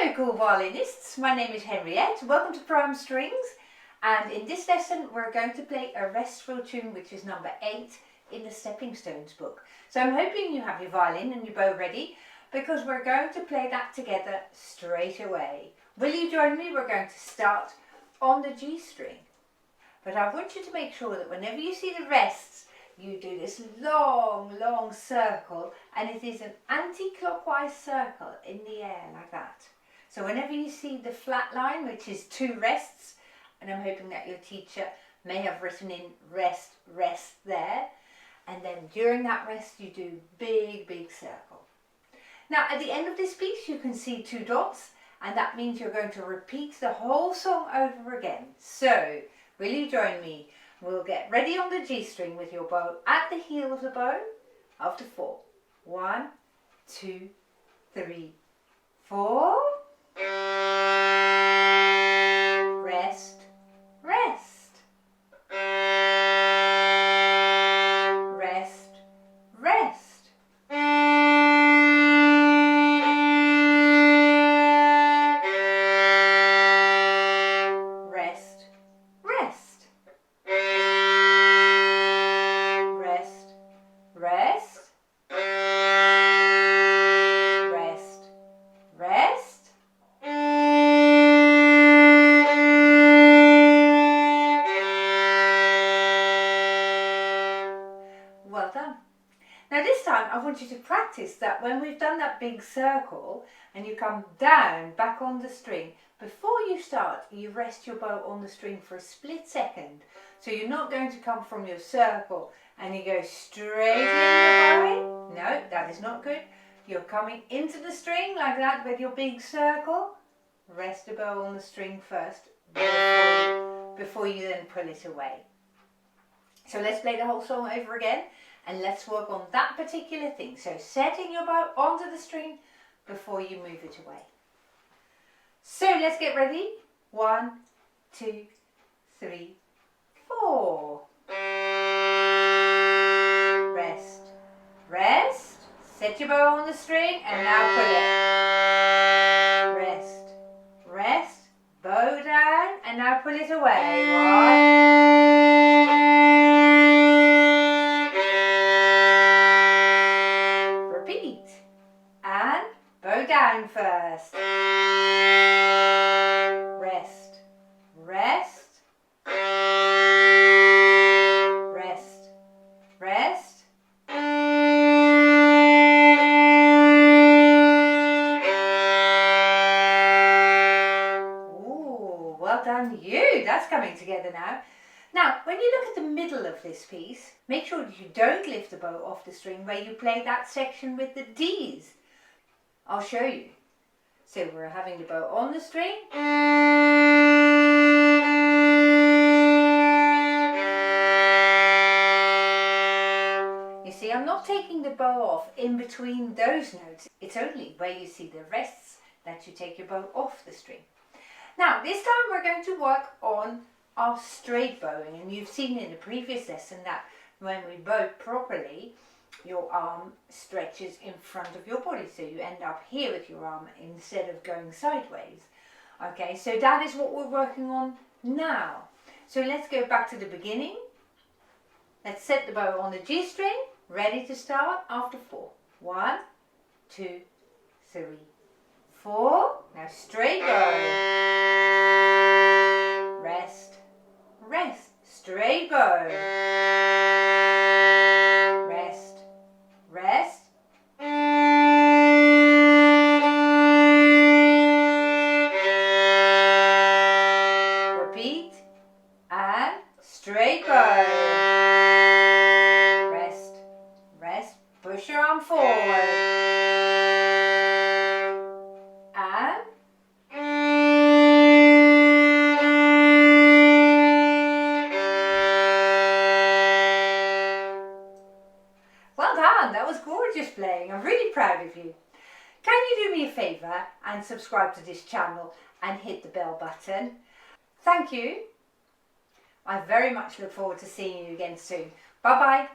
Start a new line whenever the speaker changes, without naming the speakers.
Hello cool violinists, my name is Henriette, welcome to Prime Strings, and in this lesson we're going to play A Restful Tune, which is number 8 in the Stepping Stones book. So I'm hoping you have your violin and your bow ready, because we're going to play that together straight away. Will you join me? We're going to start on the G string. But I want you to make sure that whenever you see the rests, you do this long circle, and it is an anti-clockwise circle in the air like that. So whenever you see the flat line, which is 2 rests, and I'm hoping that your teacher may have written in rest, rest there, and then during that rest you do big circle. Now at the end of this piece you can see 2 dots, and that means you're going to repeat the whole song over again. So will you join me? We'll get ready on the G string with your bow at the heel of the bow after 4. 1, 2, 3, 4. Rest, rest. Rest, rest. Rest, rest. Rest, rest. Rest, rest. Well done. Now this time I want you to practice that when we've done that big circle and you come down back on the string, before you start you rest your bow on the string for a split second. So you're not going to come from your circle and you go straight in your bowing. No, that is not good. You're coming into the string like that with your big circle. Rest the bow on the string first before you then pull it away. So let's play the whole song over again and let's work on that particular thing. So setting your bow onto the string before you move it away. So let's get ready. 1, 2, 3, 4. Rest, rest. Set your bow on the string and now pull it. Rest, rest. Bow down and now pull it away. 1. Repeat. And bow down first. Rest, rest. Rest, rest. Ooh, well done you. That's coming together now. Now, when you look at the middle of this piece, make sure that you don't lift the bow off the string where you play that section with the D's. I'll show you. So we're having the bow on the string. You see, I'm not taking the bow off in between those notes. It's only where you see the rests that you take your bow off the string. Now, this time we're going to work on our straight bowing, and you've seen in the previous lesson that when we bow properly, your arm stretches in front of your body, so you end up here with your arm instead of going sideways. Okay, so that is what we're working on now. So let's go back to the beginning. Let's set the bow on the G string, ready to start after 4. 1, 2, 3, 4. Now straight bow. Rest, rest. Straight bow. Rest, rest. Repeat. And straight bow. Rest, rest. Push your arm forward. And well done, that was gorgeous playing. I'm really proud of you. Can you do me a favour and subscribe to this channel and hit the bell button? Thank you. I very much look forward to seeing you again soon. Bye bye.